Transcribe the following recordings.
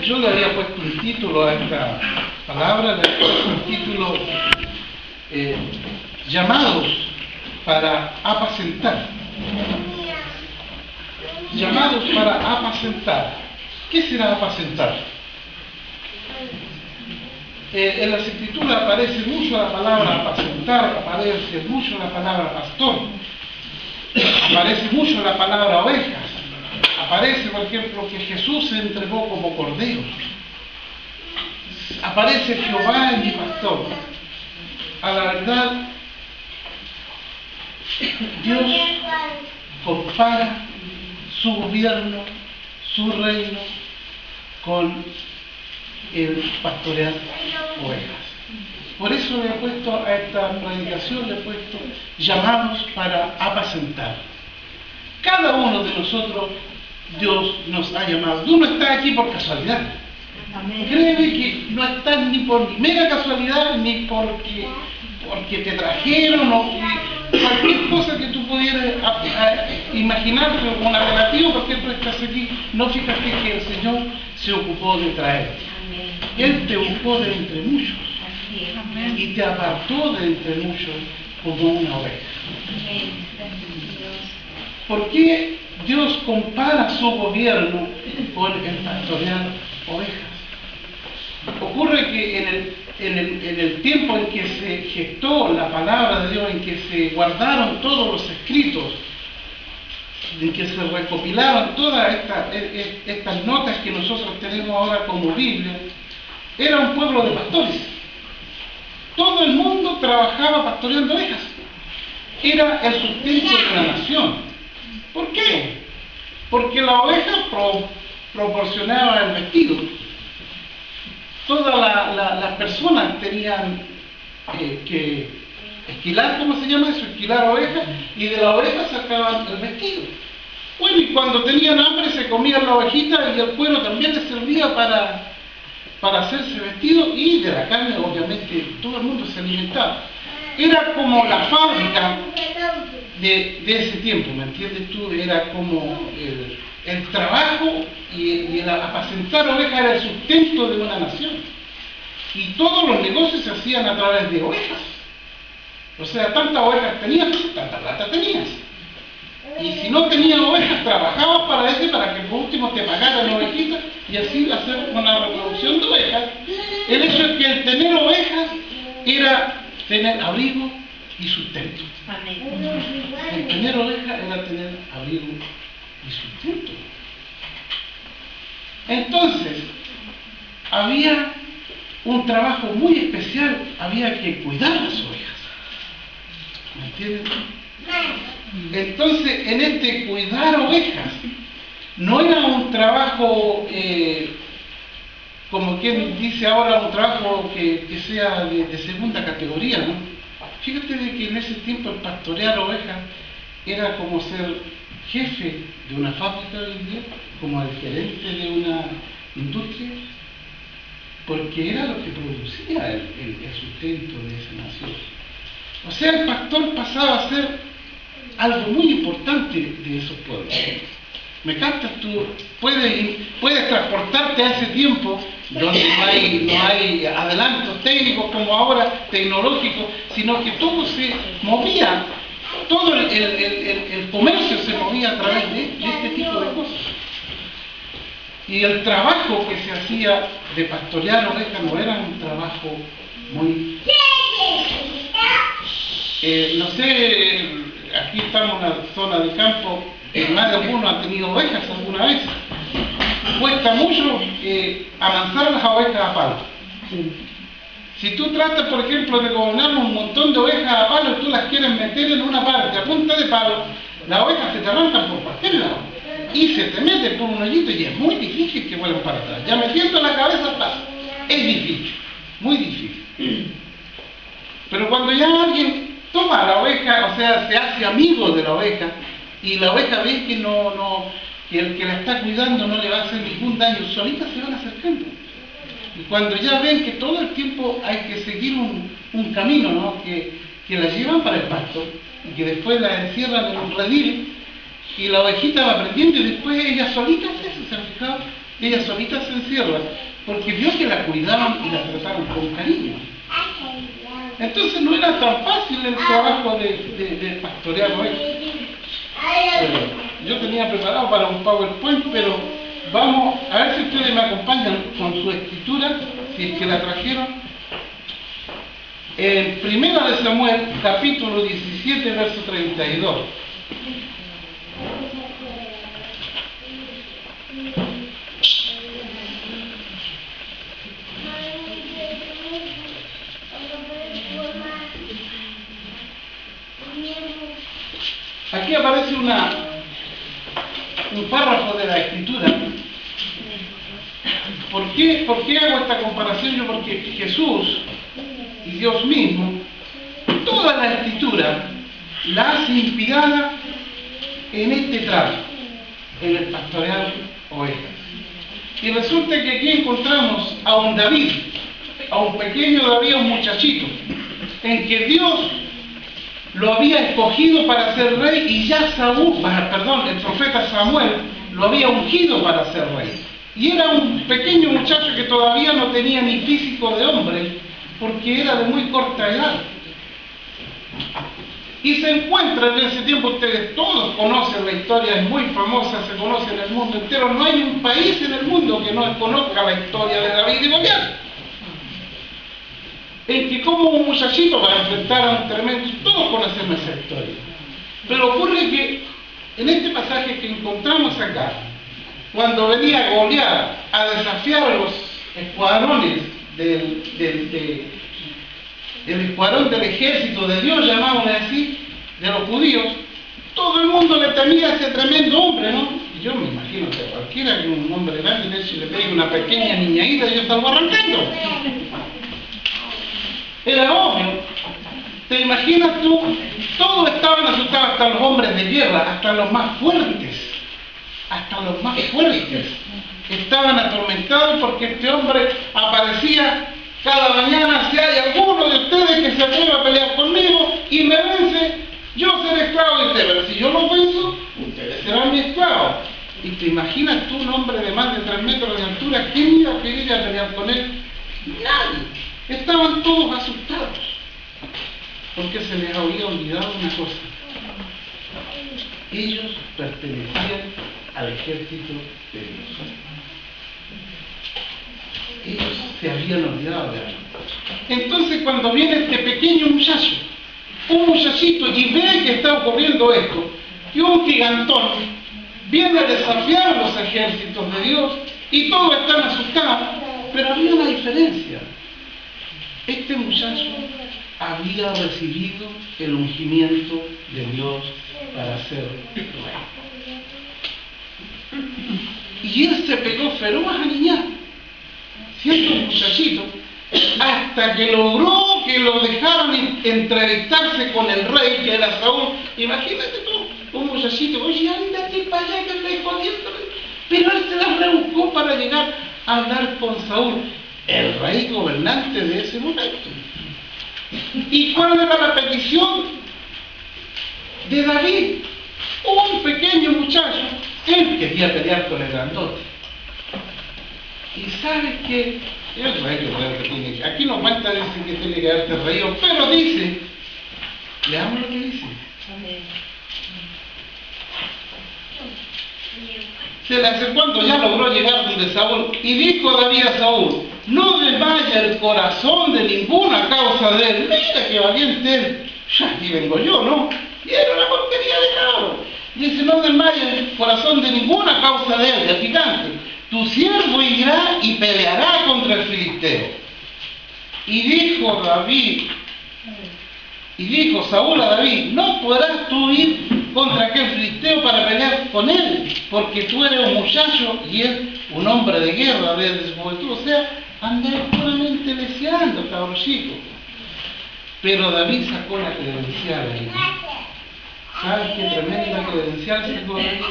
yo le había puesto un título a esta palabra, le había puesto un título llamados para apacentar. Llamados para apacentar. ¿Qué será apacentar? En las Escrituras aparece mucho la palabra apacentar, aparece mucho la palabra pastor, aparece mucho la palabra ovejas, aparece, por ejemplo, que Jesús se entregó como cordero, aparece Jehová es mi pastor. A la verdad, Dios compara su gobierno, su reino, con el pastorear ovejas. Por eso le he puesto a esta predicación, le he puesto llamados para apacentar. Cada uno de nosotros, Dios nos ha llamado. Tú no estás aquí por casualidad. Amén. Créeme que no estás ni por mera casualidad, ni porque te trajeron o cualquier cosa que tú pudieras imaginarte como una relativa, porque tú estás aquí. No, fíjate que el Señor se ocupó de traerte. Él te buscó de entre muchos y te apartó de entre muchos como una oveja. ¿Por qué Dios compara su gobierno con el pastorear ovejas? Ocurre que en el tiempo en que se gestó la palabra de Dios, en que se guardaron todos los escritos, en que se recopilaron todas estas notas que nosotros tenemos ahora como Biblia, era un pueblo de pastores. Todo el mundo trabajaba pastoreando ovejas. Era el sustento de la nación. ¿Por qué? Porque la oveja proporcionaba el vestido. Todas las personas tenían que esquilar, ¿cómo se llama eso? Esquilar ovejas, y de la oveja sacaban el vestido. Bueno, y cuando tenían hambre se comían la ovejita y el cuero también les servía para hacerse vestido, y de la carne obviamente todo el mundo se alimentaba. Era como la fábrica de ese tiempo, ¿me entiendes tú? Era como el trabajo y el apacentar ovejas era el sustento de una nación. Y todos los negocios se hacían a través de ovejas. O sea, tantas ovejas tenías, tanta plata tenías. Y si no tenías ovejas, trabajabas para que por último te pagaran ovejitas y así hacer una reproducción de ovejas. El hecho es que el tener ovejas era tener abrigo y sustento. El tener ovejas era tener abrigo y sustento. Entonces, había un trabajo muy especial, había que cuidar las ovejas. ¿Me entiendes? Entonces, en este cuidar ovejas, no era un trabajo, como quien dice ahora, un trabajo que sea de segunda categoría, ¿no? Fíjate de que en ese tiempo el pastorear ovejas era como ser jefe de una fábrica hoy en día, como el gerente de una industria, porque era lo que producía el sustento de esa nación. O sea, el pastor pasaba a ser algo muy importante de esos pueblos. ¿Me captas tú? Puedes transportarte a ese tiempo donde no hay adelantos técnicos como ahora, tecnológicos, sino que todo se movía, todo el comercio se movía a través de este tipo de cosas. Y el trabajo que se hacía de pastorear ovejas no era un trabajo muy... no sé, aquí estamos en una zona de campo, más de alguno ha tenido ovejas alguna vez. Cuesta mucho amansar las ovejas a palo. Si tú tratas, por ejemplo, de gobernar un montón de ovejas a palo y tú las quieres meter en una parte a punta de palo, las ovejas se te arrancan por cualquier lado y se te meten por un hoyito y es muy difícil que vuelvan para atrás. Ya metiendo la cabeza pasa. Es difícil, muy difícil. Pero cuando ya alguien toma la oveja, o sea, se hace amigo de la oveja, y la oveja ve que que el que la está cuidando no le va a hacer ningún daño, solitas se van acercando. Y cuando ya ven que todo el tiempo hay que seguir un camino, ¿no? que la llevan para el pasto, y que después la encierran en un redil, y la ovejita va aprendiendo, y después ella solita, ¿se han fijado? ella solita se encierra, porque vio que la cuidaban y la trataban con cariño. Entonces no era tan fácil el trabajo de pastorear ovejas. Yo tenía preparado para un PowerPoint, pero vamos a ver si ustedes me acompañan con su escritura, si es que la trajeron. En Primera de Samuel, capítulo 17, verso 32. Aquí aparece un párrafo de la escritura. ¿Por qué hago esta comparación yo? Porque Jesús y Dios mismo, toda la escritura la hace inspirada en este trato, en el pastorear ovejas. Y resulta que aquí encontramos a un David, a un pequeño David, un muchachito, en que Dios lo había escogido para ser rey y ya el profeta Samuel lo había ungido para ser rey. Y era un pequeño muchacho que todavía no tenía ni físico de hombre, porque era de muy corta edad. Y se encuentra en ese tiempo, ustedes todos conocen la historia, es muy famosa, se conoce en el mundo entero, no hay un país en el mundo que no conozca la historia de David y Goliat. En que como un muchachito para enfrentar a un tremendo, todos conocemos esa historia. Pero ocurre que en este pasaje que encontramos acá, cuando venía Goliat a desafiar a los escuadrones del escuadrón del ejército de Dios, llamámosle así, de los judíos, todo el mundo le temía a ese tremendo hombre, ¿no? Y yo me imagino que cualquiera que un hombre grande le pegue una pequeña niñaída y yo salgo arrancando. Era obvio. ¿Te imaginas tú? Todos estaban asustados, hasta los hombres de guerra, hasta los más fuertes. Hasta los más fuertes. Estaban atormentados porque este hombre aparecía cada mañana. Si hay alguno de ustedes que se atreva a pelear conmigo y me vence, yo seré esclavo de ustedes. Pero si yo lo venzo, ustedes serán mi esclavo. Y te imaginas tú, un hombre de más de 3 metros de altura, ¿quién iba a querer a pelear con él? Nadie. Estaban todos asustados, porque se les había olvidado una cosa. Ellos pertenecían al ejército de Dios. Ellos se habían olvidado de algo. Entonces, cuando viene este pequeño muchacho, un muchachito, y ve que está ocurriendo esto, que un gigantón viene a desafiar a los ejércitos de Dios, y todos están asustados, pero había una diferencia. Este muchacho había recibido el ungimiento de Dios para ser rey. Y él se pegó feroz a niñar, siendo un muchachito, hasta que logró que lo dejaran entrevistarse con el rey, que era Saúl. Imagínate tú, un muchachito, oye, ándate para allá que estoy jodiendo. Pero él se la rebuscó para llegar a hablar con Saúl, el rey gobernante de ese momento. ¿Y cuál era la petición de David? Un pequeño muchacho, él quería pelear con el grandote. Y sabes que el rey que tiene que, aquí no cuenta, dice que tiene que haberte reído, pero dice, leamos lo que dice. Se le acercó cuando ya logró llegar donde Saúl, y dijo David a Saúl: no desmaya el corazón de ninguna causa de él. Mira que valiente él. Ya aquí vengo yo, ¿no? Y era una porquería de cabro. Dice: no desmaya el corazón de ninguna causa de él, del gigante. Tu siervo irá y peleará contra el filisteo. Y dijo Saúl a David: no podrás tú ir contra aquel filisteo para pelear con él, porque tú eres un muchacho y él un hombre de guerra desde su juventud. O sea, andar puramente deseando, cabrón chico. Pero David sacó la credencial ahí. ¿Sabes qué tremenda credencial sacó David?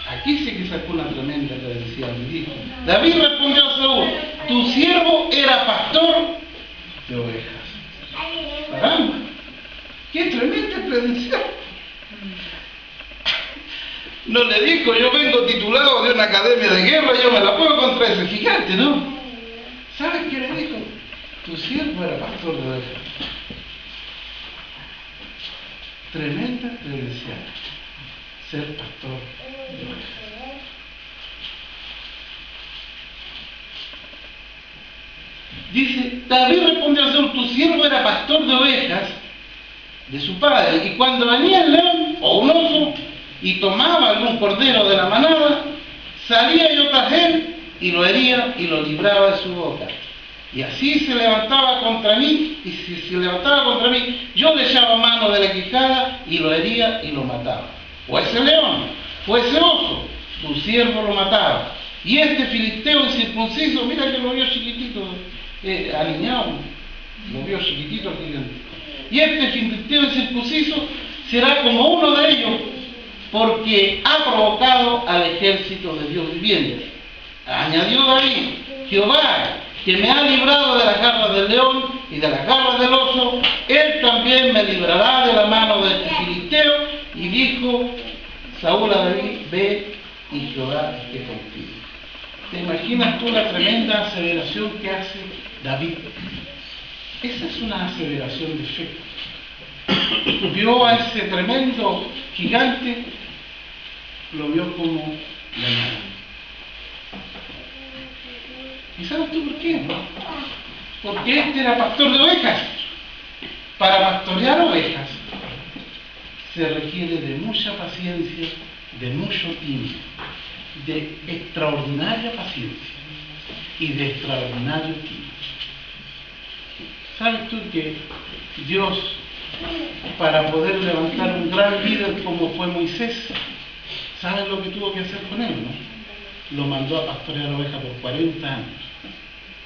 Aquí sí que sacó una tremenda credencial. Y dijo: David respondió a Saúl: tu siervo era pastor de ovejas. Caramba, qué tremenda credencial. No le dijo, yo vengo titulado de una academia de guerra, yo me la juego contra ese gigante, ¿no? ¿Sabes qué le dijo? Tu siervo era pastor de ovejas. Tremenda credencial, ser pastor de ovejas. Dice, David respondió al Señor, tu siervo era pastor de ovejas de su padre, y cuando venía el león o un oso y tomaba algún cordero de la manada, salía yo tras él y lo hería y lo libraba de su boca. Y así se levantaba contra mí, y si se levantaba contra mí, yo le echaba mano de la quijada y lo hería y lo mataba. O ese león, o ese oso, tu siervo lo mataba. Y este filisteo incircunciso, mira que lo vio chiquitito, aliñado, lo vio chiquitito al gigante. Y este filisteo incircunciso será como uno de ellos, porque ha provocado al ejército de Dios viviente. Añadió David, Jehová, que me ha librado de las garras del león y de las garras del oso, él también me librará de la mano de este filisteo. Y dijo Saúl a David, ve y Jehová esté contigo. ¿Te imaginas tú la tremenda aseveración que hace David? Esa es una aseveración de fe. Vio a ese tremendo gigante, lo vio como la nada. ¿Y sabes tú por qué? Porque este era pastor de ovejas. Para pastorear ovejas se requiere de mucha paciencia, de mucho tiempo, de extraordinaria paciencia y de extraordinario tiempo. ¿Sabes tú que Dios, para poder levantar un gran líder como fue Moisés, ¿sabes lo que tuvo que hacer con él, no? Lo mandó a pastorear ovejas por 40 años.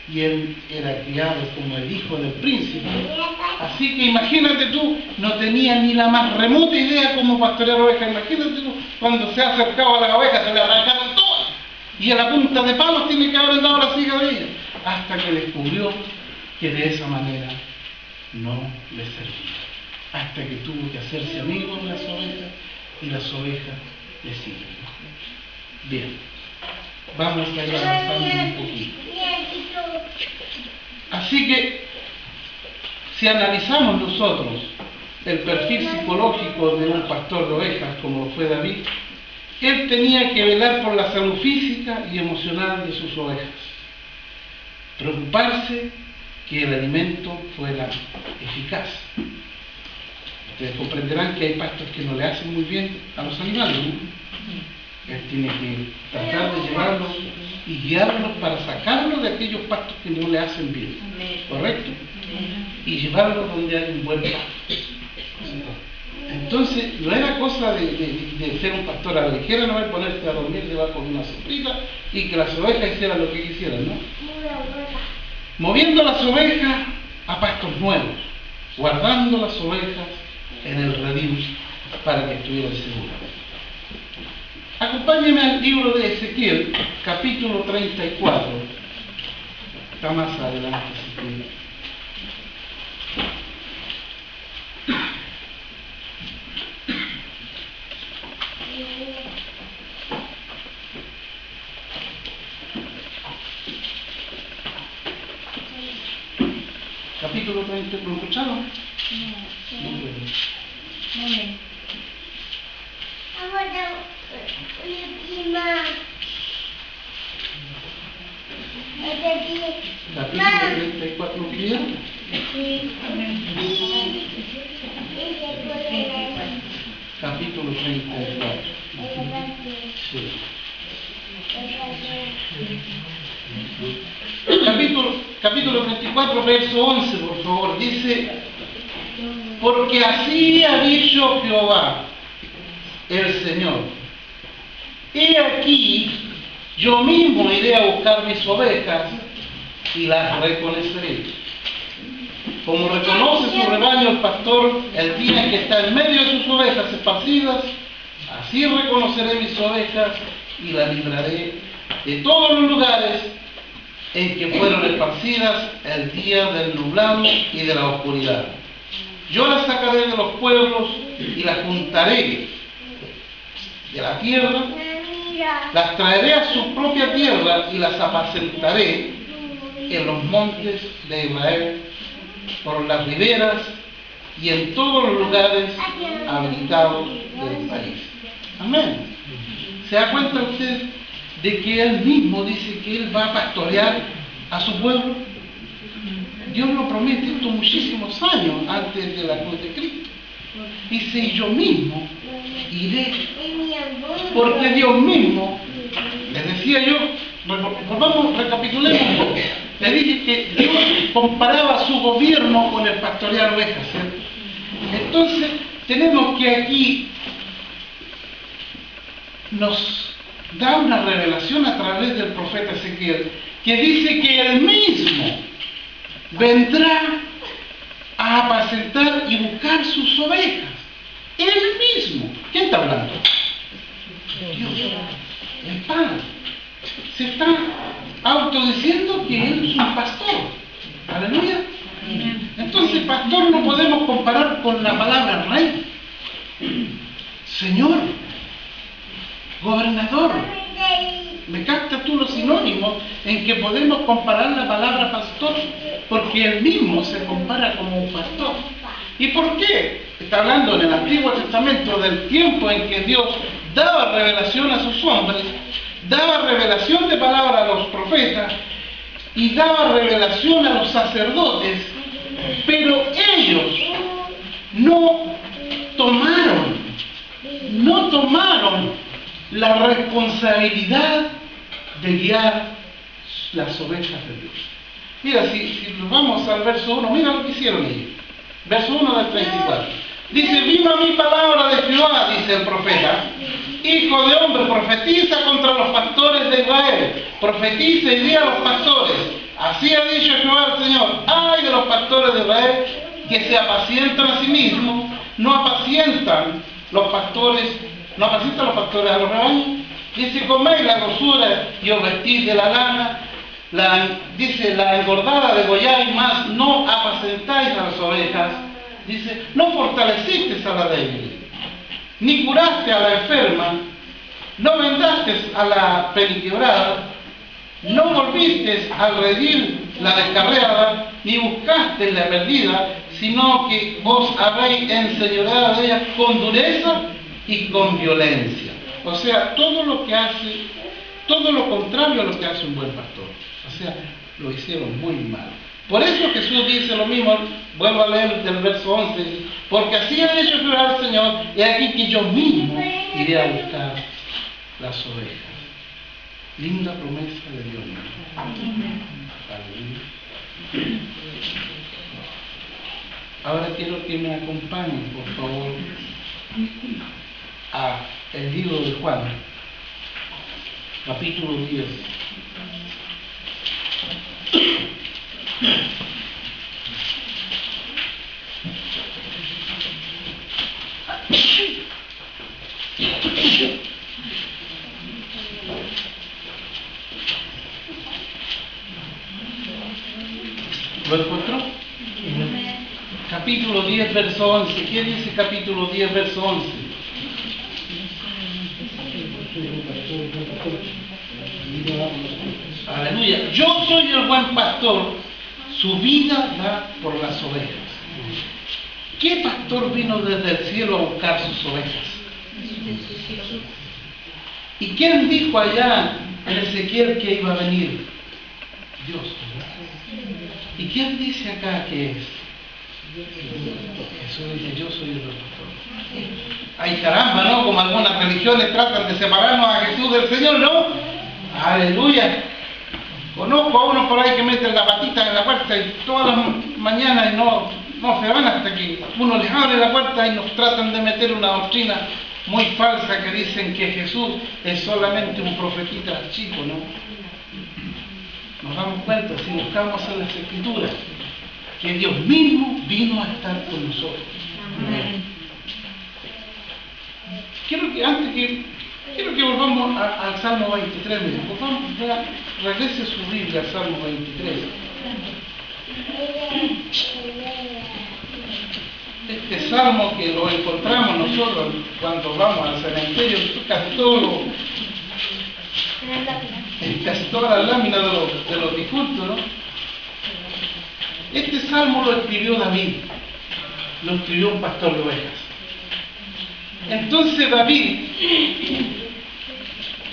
Y él era criado como el hijo del príncipe. Así que imagínate tú, no tenía ni la más remota idea cómo pastorear ovejas. Imagínate tú, cuando se ha acercado a las ovejas se le arrancaron todas. Y a la punta de palos tiene que haber dado la siga de ellas. Hasta que descubrió que de esa manera no le servía. Hasta que tuvo que hacerse amigo de las ovejas y las ovejas le siguen. Bien, vamos a ir avanzando un poquito. Así que, si analizamos nosotros el perfil psicológico de un pastor de ovejas como lo fue David, él tenía que velar por la salud física y emocional de sus ovejas, preocuparse que el alimento fuera eficaz. Ustedes comprenderán que hay pastos que no le hacen muy bien a los animales, ¿no? Él tiene que tratar de llevarlos y guiarlos para sacarlos de aquellos pastos que no le hacen bien, ¿correcto? Y llevarlos donde hay un buen pasto. Entonces, no era cosa de ser un pastor a la ligera, no era ponerse a dormir debajo de una sombrita y que las ovejas hicieran lo que quisieran, ¿no? Moviendo las ovejas a pastos nuevos, guardando las ovejas en el redil para que estuvieran seguras. Acompáñenme al libro de Ezequiel, capítulo 34. Está más adelante, si quieren. Capítulo 30, ¿lo escucharon? No. Capítulo 34, ¿lo pidieron? Capítulo 34. Sí. Capítulo 34, verso 11, por favor. Dice, porque así ha dicho Jehová, el Señor. He aquí, yo mismo iré a buscar mis ovejas y las reconoceré. Como reconoce su rebaño el pastor el día en que está en medio de sus ovejas esparcidas, así reconoceré mis ovejas y las libraré de todos los lugares en que fueron esparcidas el día del nublado y de la oscuridad. Yo las sacaré de los pueblos y las juntaré de la tierra, las traeré a su propia tierra y las apacentaré en los montes de Israel, por las riberas y en todos los lugares habitados del país. Amén. ¿Se da cuenta usted de que Él mismo dice que Él va a pastorear a su pueblo? Dios lo promete esto muchísimos años antes de la cruz de Cristo. Dice, y yo mismo iré, porque Dios mismo, les decía yo, recapitulemos un poco. Le dije que Dios comparaba su gobierno con el pastorear ovejas, ¿cierto? Entonces, tenemos que aquí nos da una revelación a través del profeta Ezequiel, que dice que Él mismo vendrá a apacentar y buscar sus ovejas. Él mismo. ¿Quién está hablando? Dios, el Padre. Se está autodiciendo que Él es un pastor. Aleluya. Entonces, pastor no podemos comparar con la palabra rey, señor, gobernador. ¿Me captas tú los sinónimos en que podemos comparar la palabra pastor? Porque Él mismo se compara como un pastor. ¿Y por qué? Está hablando en el Antiguo Testamento del tiempo en que Dios daba revelación a sus hombres, daba revelación de palabra a los profetas y daba revelación a los sacerdotes, pero ellos no tomaron la responsabilidad de guiar las ovejas de Dios. Mira, si nos vamos al verso 1, mira lo que hicieron ellos. Verso 1 del 34. Dice, vino a mí palabra de Jehová, dice el profeta, hijo de hombre, profetiza contra los pastores de Israel, profetiza y di a los pastores, así ha dicho Jehová el Señor, ay de los pastores de Israel, que se apacientan a sí mismos, no apacientan los pastores a los rebaños. Dice, coméis la grosura y os vestís de la lana, dice, la engordada degolláis, más no apacentáis a las ovejas. Dice, no fortalecisteis a la débil, ni curaste a la enferma, no vendaste a la peliquebrada, no volvisteis a redil la descarriada, ni buscasteis la perdida, sino que vos habéis enseñoreado de ella con dureza y con violencia. O sea, todo lo contrario a lo que hace un buen pastor. O sea, lo hicieron muy mal. Por eso Jesús dice lo mismo, vuelvo a leer del verso 11, porque así ha hecho Jehová el Señor, y aquí que yo mismo iré a buscar las ovejas. Linda promesa de Dios mismo. Aleluya. Ahora quiero que me acompañen, por favor, a el libro de Juan, capítulo 10. ¿Lo encontró? Capítulo 10, verso 11. ¿Qué dice capítulo 10, verso 11? Aleluya. Yo soy el buen pastor, su vida da por las ovejas. ¿Qué pastor vino desde el cielo a buscar sus ovejas? ¿Y quién dijo allá en Ezequiel que iba a venir? Dios. ¿Y quién dice acá que es? Jesús dice, yo soy el pastor. Ay, caramba, ¿no? Como algunas religiones tratan de separarnos a Jesús del Señor, ¿no? Aleluya. Conozco a unos por ahí que meten la patita en la puerta y todas las mañanas y no se van hasta que uno les abre la puerta y nos tratan de meter una doctrina muy falsa que dicen que Jesús es solamente un profetita chico, ¿no? Nos damos cuenta, si buscamos en las Escrituras, que Dios mismo vino a estar con nosotros. Amén. Quiero que volvamos al Salmo 23, por favor, regrese su Biblia al Salmo 23. Este salmo que lo encontramos nosotros cuando vamos al cementerio, casi todas las láminas de los difuntos, ¿no? Este salmo lo escribió David, lo escribió un pastor de ovejas. Entonces David,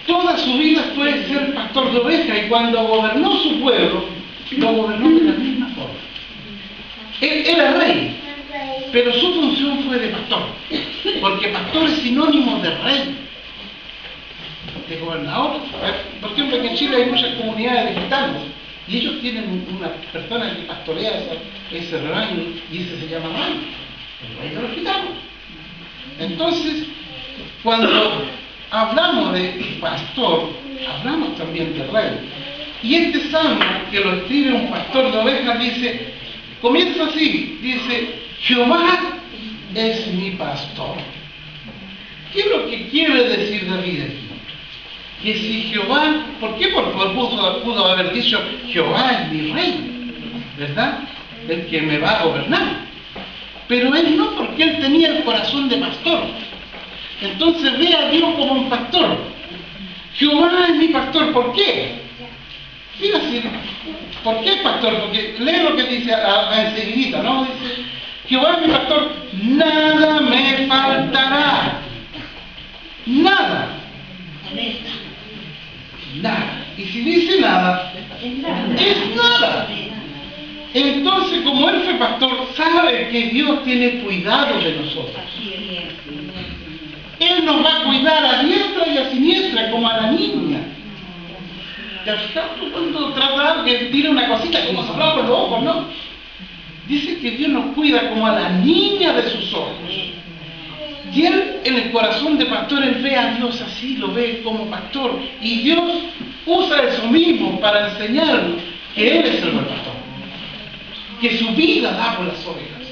toda su vida fue ser pastor de ovejas, y cuando gobernó su pueblo, lo gobernó de la misma forma. Él era rey, pero su función fue de pastor, porque pastor es sinónimo de rey, de gobernador. Por ejemplo, aquí en Chile hay muchas comunidades de gitanos, y ellos tienen una persona que pastorea ese rebaño, y ese se llama rey, el rey de los gitanos. Entonces, cuando hablamos de pastor, hablamos también de rey. Y este salmo, que lo escribe un pastor de ovejas, comienza así, dice: Jehová es mi pastor. ¿Qué es lo que quiere decir David aquí? Que si Jehová, ¿por qué? Porque pudo haber dicho: Jehová es mi rey, ¿verdad? El que me va a gobernar. Pero él no, porque él tenía el corazón de pastor. Entonces ve a Dios como un pastor. Jehová es mi pastor, ¿por qué? Fíjate, ¿por qué pastor? Porque lee lo que dice enseguida, ¿no? Dice: Jehová es mi pastor, nada me faltará. Nada. Nada. Y si dice nada, es nada. Entonces, como él fue pastor, sabe que Dios tiene cuidado de nosotros. Él nos va a cuidar a diestra y a siniestra, como a la niña. ¿Te has fijado cuando trata de tira una cosita, como soplado por los ojos, no? Dice que Dios nos cuida como a la niña de sus ojos. Y él, en el corazón de pastor, él ve a Dios así, lo ve como pastor. Y Dios usa eso mismo para enseñarnos que Él es el buen pastor, que su vida da por las ovejas.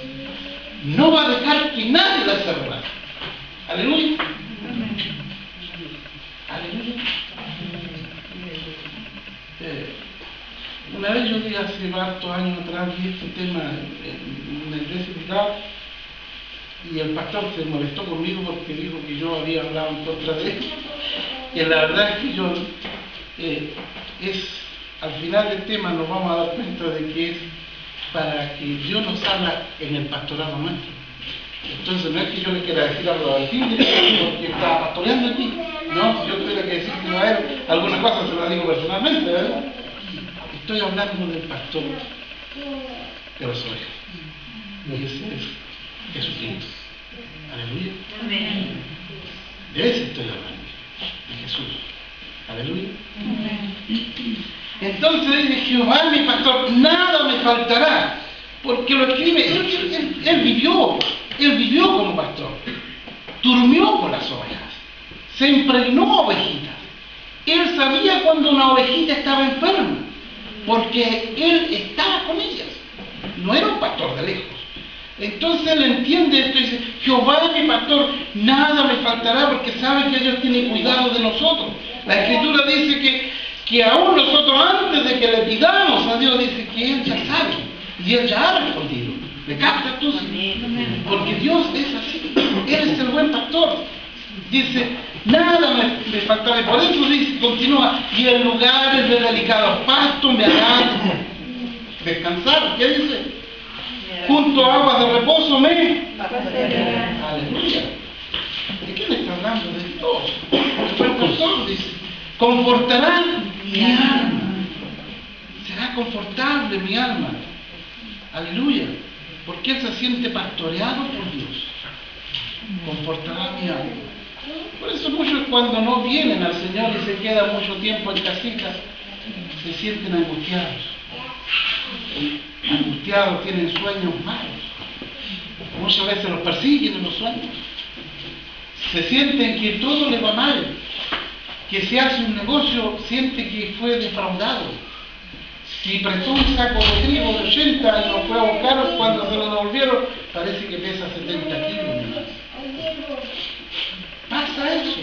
No va a dejar que nadie las cerrara. Aleluya. Aleluya. Una vez yo di hace varios años atrás, vi este tema en una iglesia invitada, y el pastor se molestó conmigo porque dijo que yo había hablado en contra de él. Y la verdad es que yo, al final del tema nos vamos a dar cuenta de que es para que Dios nos habla en el pastorado nuestro. Entonces no es que yo le quiera decir algo al fin porque estaba pastoreando aquí. No, yo tuviera que decirle a él algunas cosas, se las digo personalmente, ¿verdad? Estoy hablando del pastor de las ovejas. Y ese es Jesucristo. Aleluya. Amén. De ese estoy hablando, de Jesús. Aleluya. Amén. Entonces dice: Jehová mi pastor, nada me faltará. Porque lo escribe, él vivió como pastor, durmió con las ovejas, se impregnó ovejitas. Él sabía cuando una ovejita estaba enferma, porque él estaba con ellas. No era un pastor de lejos. Entonces él entiende esto y dice: Jehová es mi pastor, nada me faltará, porque sabe que Dios tiene cuidado de nosotros. La Escritura dice que aún nosotros, antes de que le pidamos a Dios, dice que Él ya sabe y Él ya ha respondido. ¿Me captas tú? Porque Dios es así. Él es el buen pastor. Dice: nada me faltará. Y por eso dice, continúa: y en lugares de delicados pastos me harán descansar. ¿Qué dice? Junto a aguas de reposo me. Aleluya. ¿De qué me está hablando? De Dios. El buen pastor dice: confortará mi alma. Será confortable mi alma. Aleluya. Porque él se siente pastoreado por Dios. Confortará mi alma. Por eso muchos, cuando no vienen al Señor y se quedan mucho tiempo en casitas, se sienten angustiados. Angustiados, tienen sueños malos. Muchas veces los persiguen en los sueños. Se sienten que todo le va mal, que si hace un negocio siente que fue defraudado. Si prestó un saco de trigo de 80 y lo fue a buscar, cuando se lo devolvieron, parece que pesa 70 kilos más. Pasa eso.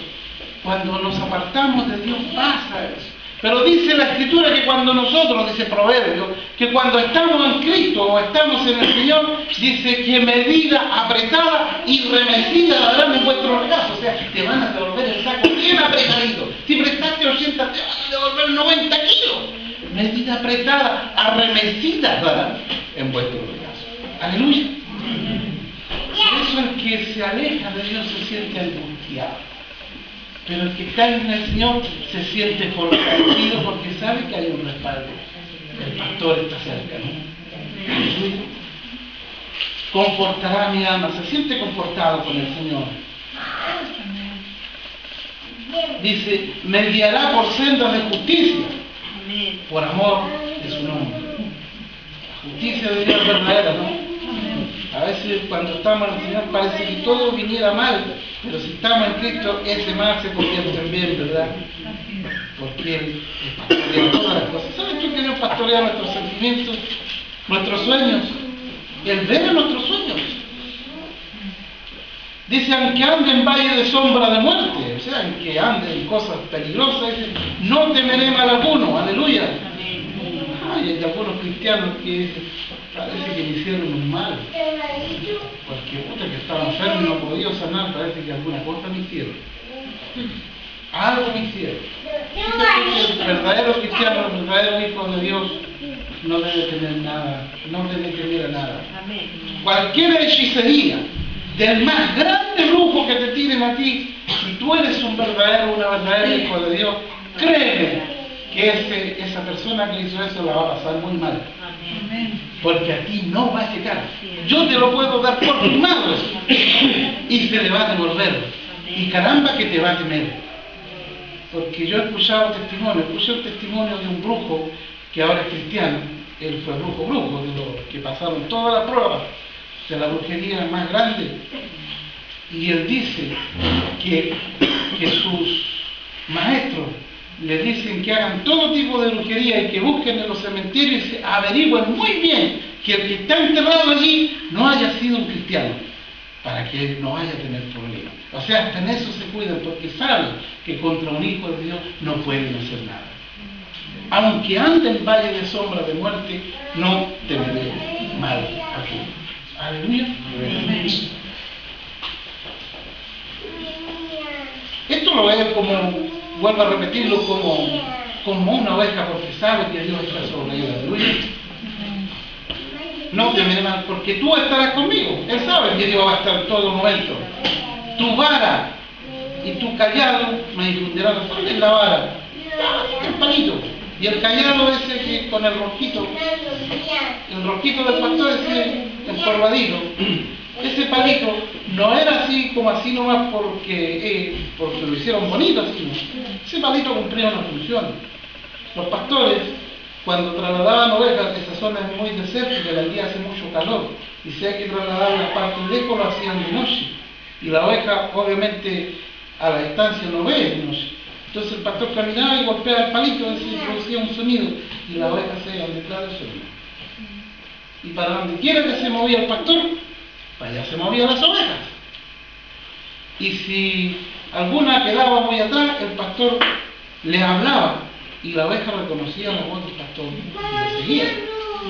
Cuando nos apartamos de Dios, pasa eso. Pero dice la Escritura que cuando nosotros, dice Proverbio, que cuando estamos en Cristo o estamos en el Señor, dice que medida apretada y remecida darán en vuestro regazo. O sea, te van a devolver el saco bien apretadito. Si prestaste 80, te van a devolver 90 kilos. Medida apretada, arremecida darán en vuestro regazo. Aleluya. Por eso el que se aleja de Dios se siente angustiado. Pero el que cae en el Señor se siente fortalecido porque sabe que hay un respaldo. El pastor está cerca, ¿no? Aleluya. Confortará mi alma, se siente confortado con el Señor. Dice, me guiará por sendas de justicia, por amor de su nombre. La justicia de Dios es verdadera, ¿no? A veces cuando estamos en el Señor parece que todo viniera mal, pero si estamos en Cristo, ese mal se convierte en bien, ¿verdad? Porque Él pastorea todas las cosas. ¿Sabes tú que Dios pastorea nuestros sentimientos, nuestros sueños? Él ve nuestros sueños. Dice, aunque ande en valle de sombra de muerte, o sea, aunque ande en cosas peligrosas, dice, no temeré mal alguno, aleluya. Ay, hay algunos cristianos que parece que me hicieron un mal. Porque puta que estaba enfermo y no podía sanar, parece que alguna cosa me hicieron. Algo me hicieron. El verdadero cristiano, el verdadero hijo de Dios, no debe temer nada, no debe temer a nada. Cualquier hechicería, del más grande lujo que te tiren a ti, si tú eres un verdadero, una verdadera hijo de Dios, créeme que esa persona que hizo eso la va a pasar muy mal. Porque a ti no va a llegar. Yo te lo puedo dar por firmado y se le va a devolver. Y caramba que te va a temer. Porque yo he escuchado testimonio, escuché el testimonio de un brujo que ahora es cristiano. Él fue brujo, de los que pasaron toda la prueba de la brujería más grande. Y él dice que sus maestros le dicen que hagan todo tipo de brujería y que busquen en los cementerios y se averigüen muy bien que el que está enterrado allí no haya sido un cristiano, para que no vaya a tener problemas. O sea, hasta en eso se cuidan, porque saben que contra un hijo de Dios no pueden hacer nada. Aunque ande en valle de sombra de muerte, no temeré mal alguno. Aleluya. Esto lo ve como, vuelvo a repetirlo, como una oveja, porque sabe que Dios está sobre ella. Aleluya. No temeré mal, porque tú estarás conmigo. Él sabe que Dios va a estar en todo momento. Tu vara y tu callado me infundirán. ¿Cuál es la vara? El palito. Y el callado ese que con el rosquito del pastor, ese encorvadito. Ese palito no era así como así nomás porque lo hicieron bonito así, ¿no? Ese palito cumplía una función. Los pastores, cuando trasladaban ovejas, esa zona es muy desértica, el día hace mucho calor, y si hay que trasladar una parte lejos, lo hacían de noche. Y la oveja, obviamente, a la distancia no ve de noche. Entonces el pastor caminaba y golpeaba el palito, así producía un sonido, y la oveja se iba detrás del sonido. Y para donde quiera que se movía el pastor, para allá se movían las ovejas. Y si alguna quedaba muy atrás, el pastor le hablaba y la oveja reconocía la voz del pastor y le seguía.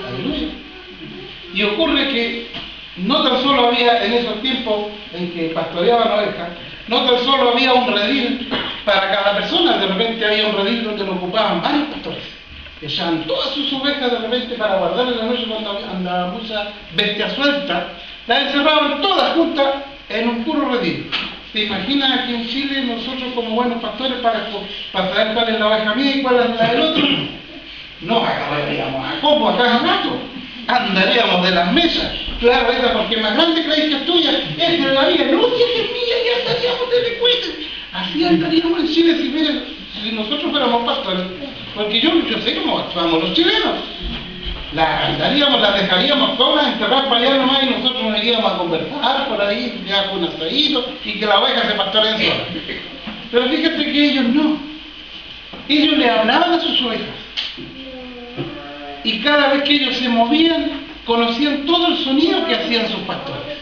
Aleluya. Y ocurre que no tan solo había en esos tiempos en que pastoreaban ovejas, no tan solo había un redil para cada persona, de repente había un redil donde lo ocupaban varios pastores. Echaban todas sus ovejas de repente para guardar en la noche cuando andaba mucha bestia suelta, las encerraban todas juntas en un puro redil. ¿Se imagina aquí en Chile nosotros como buenos pastores para saber cuál es la oveja mía y cuál es la del otro? No agarraríamos a como a cada rato, andaríamos de las mesas. Claro, esa porque es más grande, creéis que es tuya, esta es la mía, no, si esta es mía, ya estaríamos de descuento. Así andaríamos en Chile si nosotros fuéramos pastores, porque yo sé cómo actuamos los chilenos. Las andaríamos, las dejaríamos todas enterradas para allá nomás y nosotros nos iríamos a conversar por ahí, ya con un asadito y que la oveja se pastoreen sola. Pero fíjate que ellos no. Ellos le hablaban a sus ovejas. Y cada vez que ellos se movían, conocían todo el sonido que hacían sus pastores.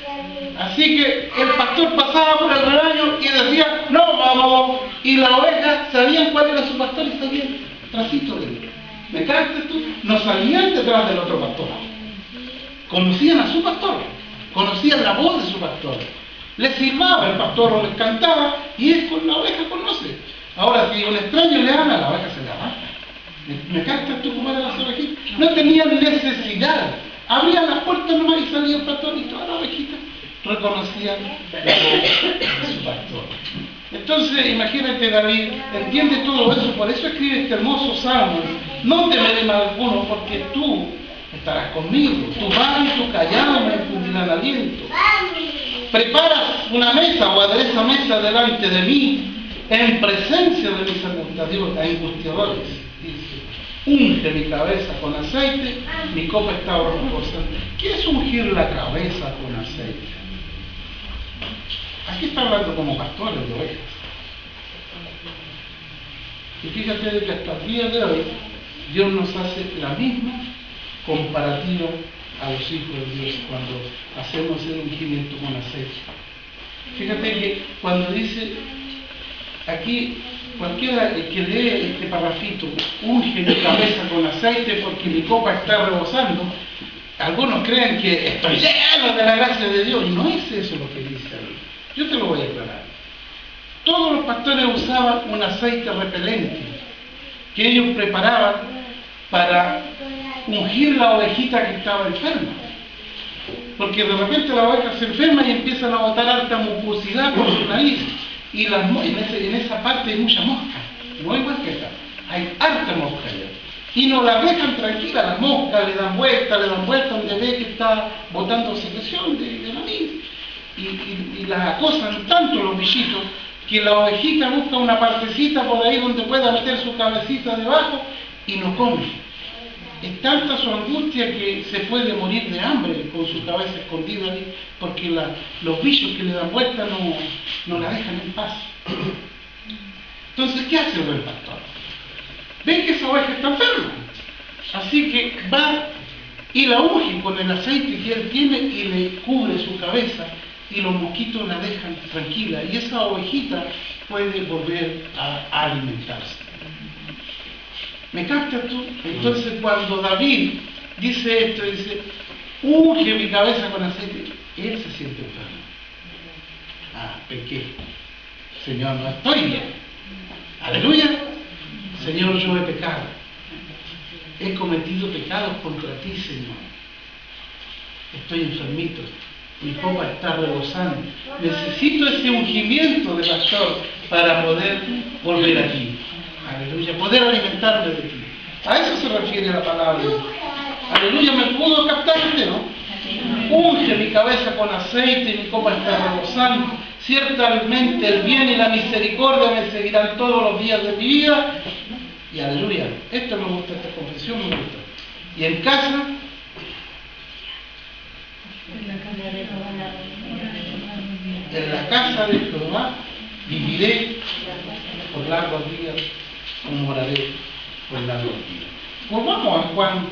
Así que el pastor pasaba por el rebaño y decía, no, vamos. Y las ovejas sabían cuál era su pastor y sabían trasito de él. ¿Me captas tú? No salían detrás del otro pastor. Conocían a su pastor, conocían la voz de su pastor. Les silbaba, el pastor o les cantaba, y es con la oveja conoce. Ahora, si un extraño le habla, la oveja se le arranca. ¿Me captas tú cómo eran las ovejitas? No tenían necesidad. Abrían las puertas nomás y salía el pastor y todas las ovejitas reconocían la voz de su pastor. Entonces, imagínate, David entiende todo eso, por eso escribe este hermoso salmo. No temeré mal alguno, porque tú estarás conmigo. Tu vara y tu callado me infundirán aliento. Preparas una mesa o adereza mesa delante de mí, en presencia de mis angustiadores. Dice, unge mi cabeza con aceite, mi copa está rebosando. ¿Qué es ungir la cabeza con aceite? Aquí está hablando como pastores de ovejas. Y fíjate que hasta el día de hoy Dios nos hace la misma comparativa a los hijos de Dios cuando hacemos el ungimiento con aceite. Fíjate que cuando dice aquí, cualquiera que lee este parrafito, unge mi cabeza con aceite porque mi copa está rebosando, algunos creen que estoy lleno de la gracia de Dios, y no es eso lo que dice ahí. Yo te lo voy a aclarar. Todos los pastores usaban un aceite repelente que ellos preparaban para ungir la ovejita que estaba enferma. Porque de repente la oveja se enferma y empiezan a botar alta mucosidad por su nariz. Y en esa parte hay mucha mosca. No igual que acá. Hay harta mosca allá. Y no la dejan tranquila, la mosca le dan vuelta, donde ve que está botando secreción de nariz. Y la acosan tanto los bichitos que la ovejita busca una partecita por ahí donde pueda meter su cabecita debajo y no come. Es tanta su angustia que se puede morir de hambre con su cabeza escondida ahí, porque los bichos que le dan vuelta no la dejan en paz. Entonces, ¿qué hace el buen pastor? Ven que esa oveja está enferma, así que va y la unge con el aceite que él tiene y le cubre su cabeza, y los mosquitos la dejan tranquila, y esa ovejita puede volver a alimentarse. ¿Me captas tú? Entonces cuando David dice esto, dice, unge mi cabeza con aceite, él se siente enfermo. Pequé. Señor, no estoy bien. Aleluya. Señor, yo he pecado. He cometido pecados contra ti, Señor. Estoy enfermito. Mi copa está rebosando. Necesito ese ungimiento de pastor para poder volver aquí. Aleluya, poder alimentarme de ti. A eso se refiere la palabra. Aleluya, ¿me pudo captar usted, no? Unge mi cabeza con aceite y mi copa está rebosando. Ciertamente el bien y la misericordia me seguirán todos los días de mi vida. Y aleluya, esto me gusta, esta confesión me gusta. Y en casa, en la casa de Jehová viviré por largos días, moraré por largos días. Volvamos a Juan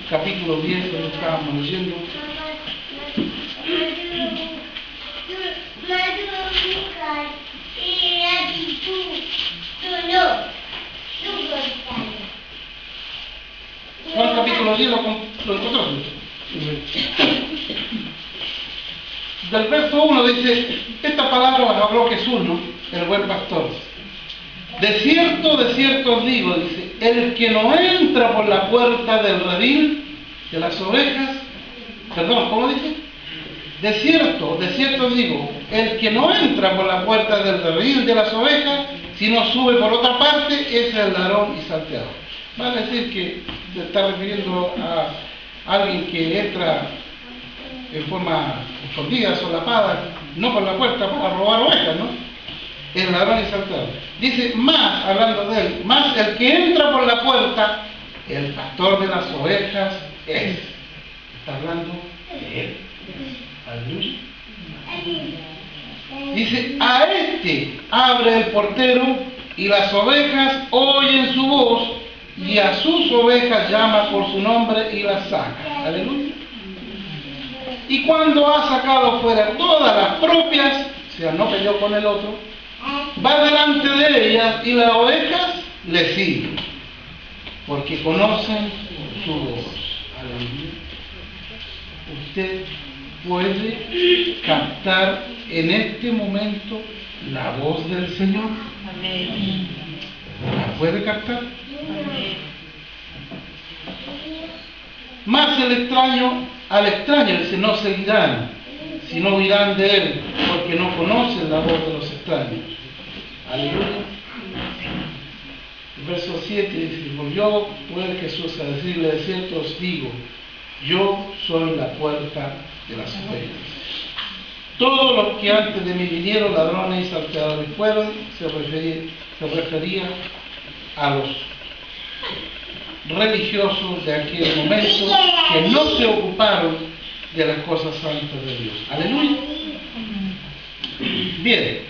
capítulo 10, que estábamos leyendo. Juan capítulo 10 lo encontró. Del verso 1 dice, esta palabra habló Jesús, ¿no? El buen pastor. De cierto os digo, dice, el que no entra por la puerta del redil de las ovejas, perdón, ¿cómo dice? De cierto os digo, el que no entra por la puerta del redil de las ovejas, sino sube por otra parte, es el ladrón y salteador. Va a decir que se está refiriendo a alguien que entra en forma escondida, solapada, no por la puerta para robar ovejas, ¿no? El ladrón y salteador. Dice, más, hablando de él, más el que entra por la puerta, el pastor de las ovejas es. Está hablando de él. Aleluya. Dice, a este abre el portero y las ovejas oyen su voz y a sus ovejas llama por su nombre y las saca. Aleluya. Y cuando ha sacado fuera todas las propias, o sea, no peleó con el otro, va delante de ellas y las ovejas le siguen, porque conocen su voz. Aleluya. Usted puede captar en este momento la voz del Señor. Amén. ¿La puede captar? Amén. Más al extraño dice, no seguirán, sino huirán de él, porque no conocen la voz de los extraños. Aleluya. El verso 7 dice, volvió pues Jesús a decirle, de cierto os digo, yo soy la puerta de las ovejas. Todos los que antes de mí vinieron, ladrones y salteadores fueron, se refería a los religiosos de aquel momento que no se ocuparon de las cosas santas de Dios. Aleluya. Bien.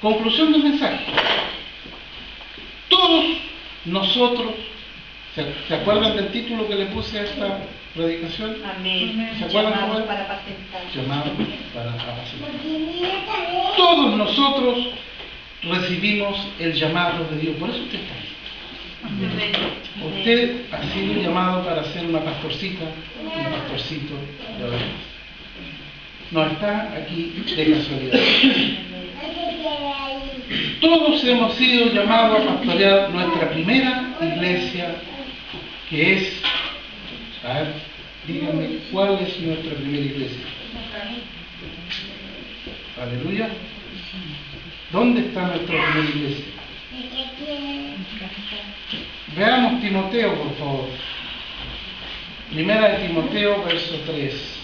Conclusión del mensaje. Todos nosotros, ¿se acuerdan del título que le puse a esta predicación? Amén. ¿Se acuerdan? Llamados para apacentar. Llamados para apacentar. Todos nosotros recibimos el llamado de Dios. Por eso usted está ahí. Usted ha sido llamado para ser una pastorcita, un pastorcito de ovejas. No está aquí de casualidad. Todos hemos sido llamados a pastorear nuestra primera iglesia, que es, a ver, díganme, ¿cuál es nuestra primera iglesia? Aleluya. ¿Dónde está nuestra primera iglesia? Veamos Timoteo, por favor. Primera de Timoteo, verso 3.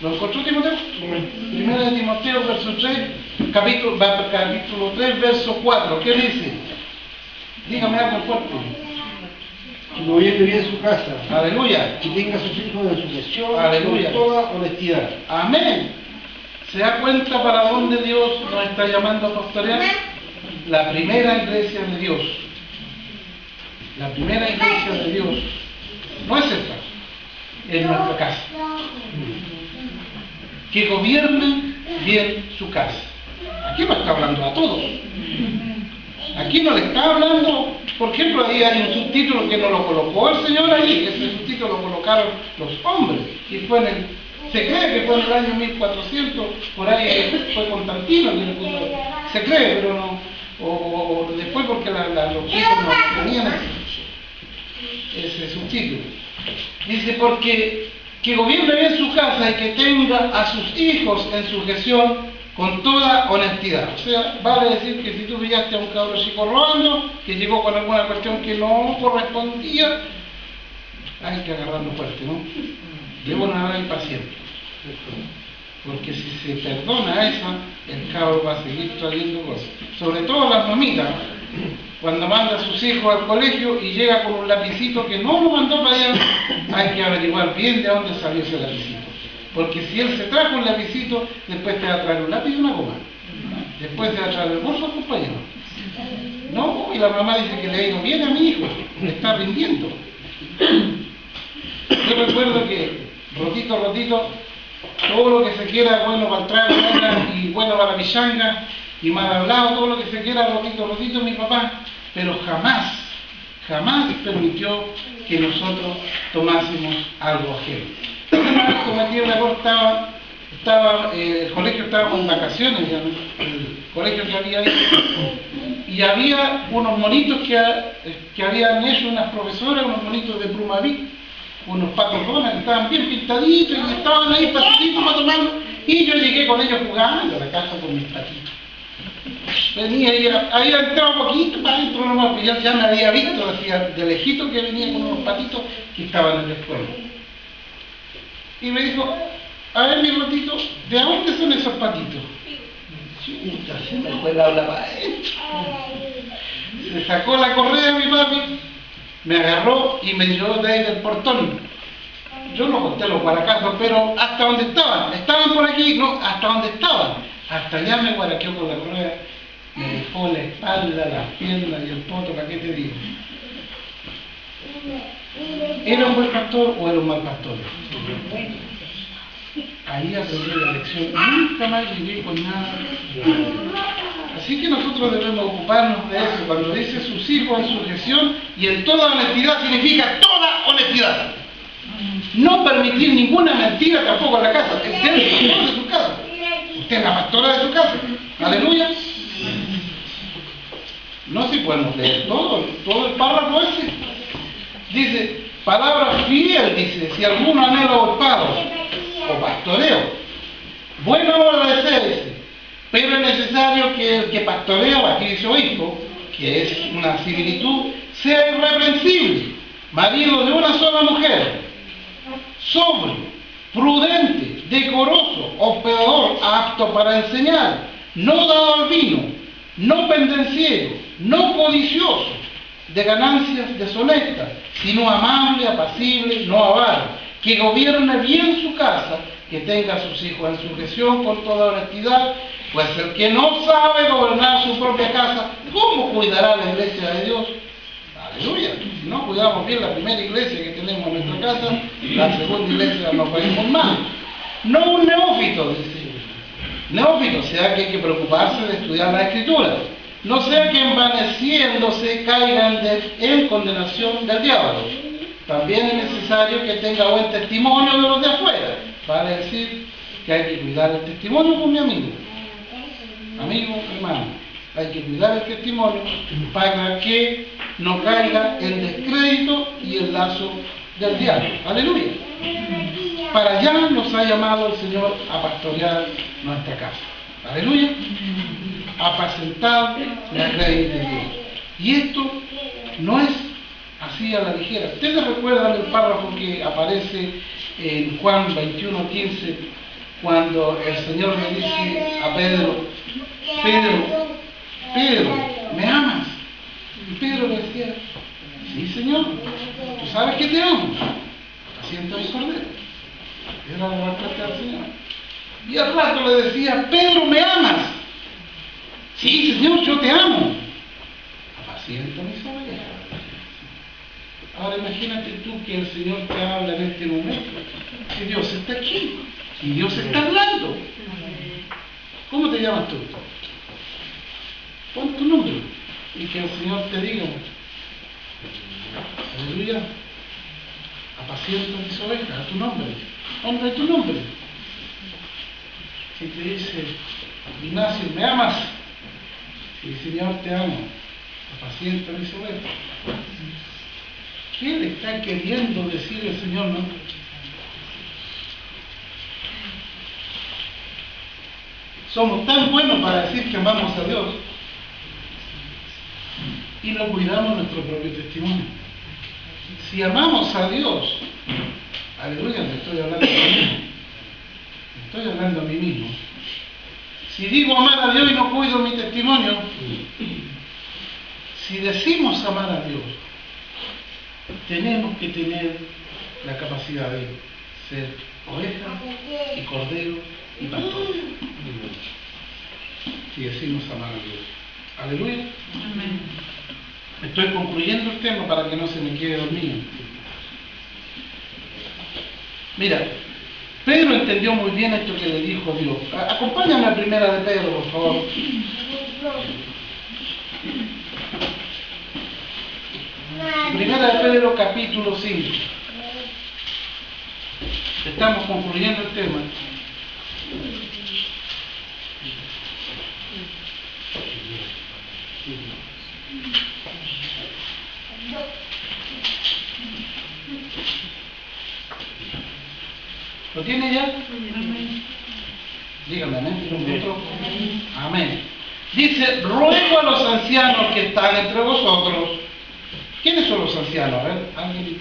¿Lo encontró Timoteo? Primera de Timoteo, verso 3, capítulo 3, verso 4. ¿Qué dice? Dígame algo fuerte. Que no lleve bien su casa. Aleluya. Que tenga sus hijos en sujeción. Aleluya. Con toda honestidad. Amén. ¿Se da cuenta para dónde Dios nos está llamando a pastorear? La primera iglesia de Dios. La primera iglesia de Dios. No es esta. Es nuestra casa. Que gobiernen bien su casa. Aquí no está hablando a todos. Aquí no le está hablando, por ejemplo, ahí hay un subtítulo que no lo colocó el Señor ahí, ese subtítulo lo colocaron los hombres, y fue se cree que fue en el año 1400, por ahí fue Constantino que le puso, se cree, pero no, o después porque los hijos no tenían ese subtítulo. Dice, porque que gobierne bien su casa y que tenga a sus hijos en sujeción con toda honestidad. O sea, vale decir que si tú pillaste a un cabro chico robando, que llegó con alguna cuestión que no correspondía, hay que agarrarlo fuerte, ¿no? Debo nadar impaciente. Porque si se perdona eso, el cabro va a seguir trayendo cosas. Sobre todo las mamitas, cuando manda a sus hijos al colegio y llega con un lapicito que no lo mandó para allá, hay que averiguar bien de dónde salió ese lapicito. Porque si él se trajo un lapicito, después te va a traer un lápiz y una goma. Después te va a traer el bolso al compañero. No, y la mamá dice que le ha ido bien a mi hijo, le está rindiendo. Yo recuerdo que, rotito, todo lo que se quiera, bueno para el trago y bueno para la pichanga, y mal hablado, todo lo que se quiera, rotito, mi papá, pero jamás permitió que nosotros tomásemos algo ajeno. Una vez cometí un error, el colegio estaba en vacaciones, el colegio que había ahí, y había unos monitos que habían hecho unas profesoras, unos monitos de Plumaví, unos patos donas que estaban bien pintaditos y estaban ahí patitos para tomarlo, y yo llegué con ellos jugando a la casa con mis patitos. Venía y había entrado poquito para adentro nomás, porque ya me había visto de lejito que venía con unos patitos que estaban en la escuela. Y me dijo, a ver mi ratito, ¿de dónde son esos patitos? Chuta, se me fue la habla para adentro. Se sacó la correa mi papi, me agarró y me llevó de ahí del portón. Yo no conté los guaracazos, pero hasta donde estaban por aquí, no, hasta donde estaban. Hasta allá me guaraqueó con la correa, me dejó la espalda, las piernas y el poto, ¿para qué te digo? ¿Era un buen pastor o era un mal pastor? Ahí aprendí la lección, nunca más llegué con nada. Así que nosotros debemos ocuparnos de eso. Cuando dice sus hijos en sujeción y en toda honestidad, significa toda honestidad. No permitir ninguna mentira tampoco en la casa. Usted es el pastor de su casa. Usted es la pastora de su casa. Aleluya. No se podemos leer todo el párrafo ese. Dice, palabra fiel, dice, si alguno anhela obispado o pastoreo, bueno obedecerse, pero es necesario que el que pastorea, o aquí dice obispo, que es una similitud, sea irreprensible, marido de una sola mujer, sobrio, prudente, decoroso, hospedador, apto para enseñar, no dado al vino, no pendenciero, no codicioso de ganancias deshonestas, sino amable, apacible, no avaro, que gobierne bien su casa, que tenga a sus hijos en sujeción con toda honestidad, pues el que no sabe gobernar su propia casa, ¿cómo cuidará la iglesia de Dios? Aleluya. Si no cuidamos bien la primera iglesia que tenemos en nuestra casa, la segunda iglesia nos va a ir muy mal. No un neófito, dice. Neófito, o sea que hay que preocuparse de estudiar la Escritura. No sea que envaneciéndose caigan en condenación del diablo. También es necesario que tenga buen testimonio de los de afuera. Vale decir que hay que cuidar el testimonio con mi amigo. Amigo, hermano, hay que cuidar el testimonio para que no caiga en descrédito y el lazo del diablo. Aleluya. Para allá nos ha llamado el Señor a pastorear nuestra casa. Aleluya. Apacentar la grey de Dios. Y esto no es así a la ligera. ¿Ustedes recuerdan el párrafo que aparece en Juan 21:15, cuando el Señor le dice a Pedro, Pedro, ¿me amas? Y Pedro le decía, sí, Señor, tú sabes que te amo. Apacienta mis corderos. Era la respuesta del Señor. Y al rato le decía, Pedro, ¿me amas? Sí, Señor, yo te amo. Apacienta mis ovejas. Ahora imagínate tú que el Señor te habla en este momento, que Dios está aquí y Dios está hablando. ¿Cómo te llamas tú? Pon tu nombre y que el Señor te diga, aleluya, apacienta mis ovejas a tu nombre, honra tu nombre. Si te dice, Ignacio, ¿me amas? Sí, Señor, te amo, apacienta mis ovejas. ¿Qué le está queriendo decir el Señor, no? Somos tan buenos para decir que amamos a Dios y no cuidamos nuestro propio testimonio. Si amamos a Dios, aleluya, me estoy hablando a mí mismo. Me estoy hablando a mí mismo. Si digo amar a Dios y no cuido mi testimonio, si decimos amar a Dios, tenemos que tener la capacidad de ser oveja y cordero y pastor. Si decimos amar a Dios. Aleluya. Amén. Estoy concluyendo el tema para que no se me quede dormido. Mira, Pedro entendió muy bien esto que le dijo Dios. Acompáñame a primera de Pedro, por favor. Primera de Pedro, capítulo 5. Estamos concluyendo el tema. ¿Lo tiene ya? Dígame, amén. Amén. Dice, ruego a los ancianos que están entre vosotros. ¿Quiénes son los ancianos? A ver, ¿alguien?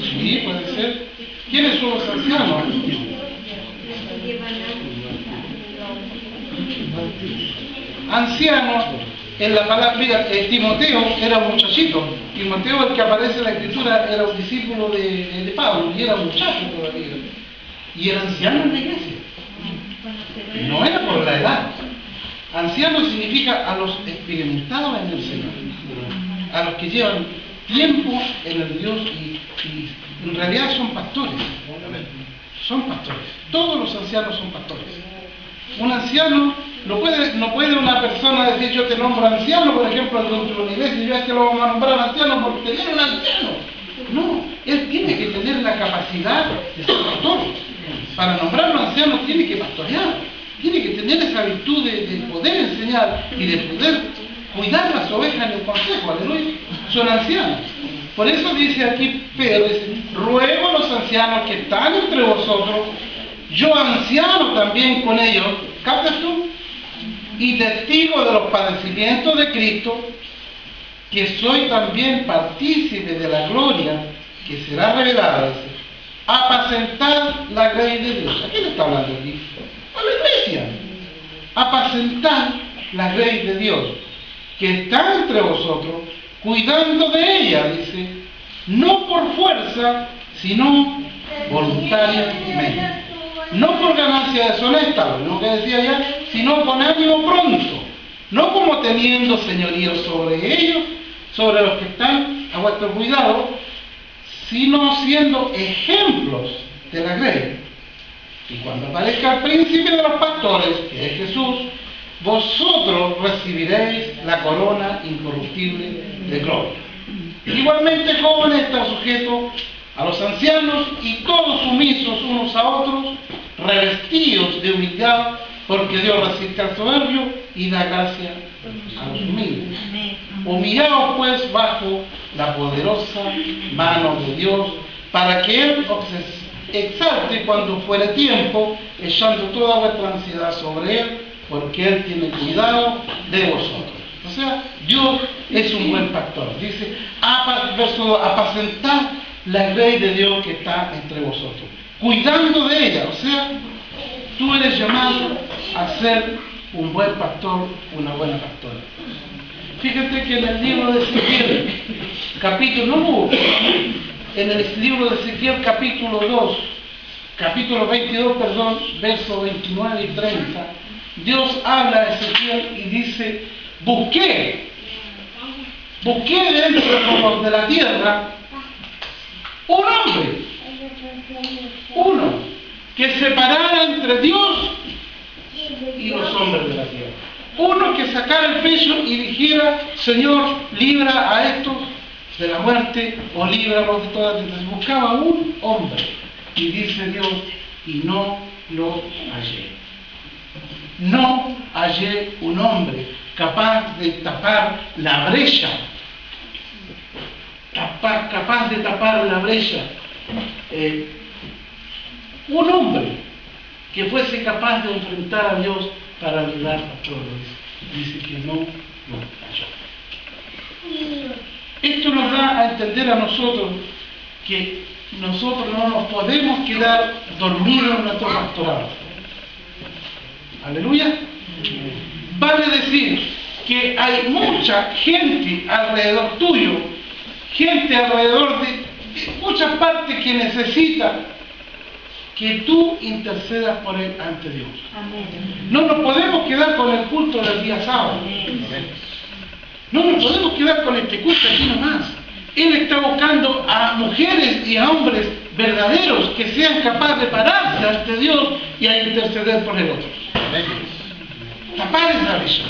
Sí, puede ser. ¿Quiénes son los ancianos? Ancianos, en la palabra, mira, Timoteo era un muchachito. Timoteo, el que aparece en la Escritura, era un discípulo de Pablo, y era un muchacho todavía. Y era anciano en la iglesia. No era por la edad. Anciano significa a los experimentados en el Señor, a los que llevan tiempo en el Dios y en realidad son pastores. Son pastores. Todos los ancianos son pastores. Un anciano, no puede una persona decir yo te nombro anciano, por ejemplo, dentro de una iglesia, y yo es que lo vamos a nombrar anciano porque tiene un anciano. No, él tiene que tener la capacidad de ser pastor. Para nombrarlo anciano tiene que pastorear, tiene que tener esa virtud de poder enseñar y de poder cuidar las ovejas en el consejo, aleluya. Son ancianos. Por eso dice aquí Pedro, dice, ruego a los ancianos que están entre vosotros, yo anciano también con ellos, ¿captas tú? Y testigo de los padecimientos de Cristo, que soy también partícipe de la gloria que será revelada, dice, apacentar la grey de Dios. ¿A quién está hablando aquí? A la iglesia. Apacentar la grey de Dios, que está entre vosotros, cuidando de ella, dice, no por fuerza, sino voluntariamente. No por ganancia deshonesta, lo que decía ya, sino con ánimo pronto, no como teniendo señorío sobre ellos, sobre los que están a vuestro cuidado, sino siendo ejemplos de la grey. Y cuando aparezca el príncipe de los pastores, que es Jesús, vosotros recibiréis la corona incorruptible de gloria. Igualmente, jóvenes, están sujetos a los ancianos y todos sumisos unos a otros, revestidos de humildad, porque Dios resiste al soberbio y da gracia a los humildes. Humillaos pues bajo la poderosa mano de Dios, para que Él os exalte cuando fuere tiempo, echando toda vuestra ansiedad sobre Él, porque Él tiene cuidado de vosotros. O sea, Dios es un buen pastor. Dice, verso 2, apacentar la grey de Dios que está entre vosotros, cuidando de ella. O sea, tú eres llamado a ser un buen pastor, una buena pastora. Fíjate que en el libro de Ezequiel, en el libro de Ezequiel capítulo 22, versos 29 y 30, Dios habla a Ezequiel y dice, busqué dentro de la tierra un hombre, uno, que separara entre Dios y los hombres de la tierra. Uno que sacara el pecho y dijera, Señor, libra a estos de la muerte o líbralos de todas las tentaciones. Buscaba un hombre, y dice Dios, y no lo hallé. No hallé un hombre capaz de tapar la brecha, capaz de tapar la brecha. Un hombre que fuese capaz de enfrentar a Dios para librar a todos. Dice que no lo halló. Esto nos da a entender a nosotros que nosotros no nos podemos quedar dormidos en nuestro pastorado. Aleluya. Vale decir que hay mucha gente alrededor tuyo, gente alrededor de muchas partes que necesita que tú intercedas por él ante Dios. Amén. No nos podemos quedar con el culto del día sábado. Amén. No nos podemos quedar con este culto aquí nomás. Él está buscando a mujeres y a hombres verdaderos que sean capaces de pararse ante Dios y a interceder por el otro. Tapar esa brecha.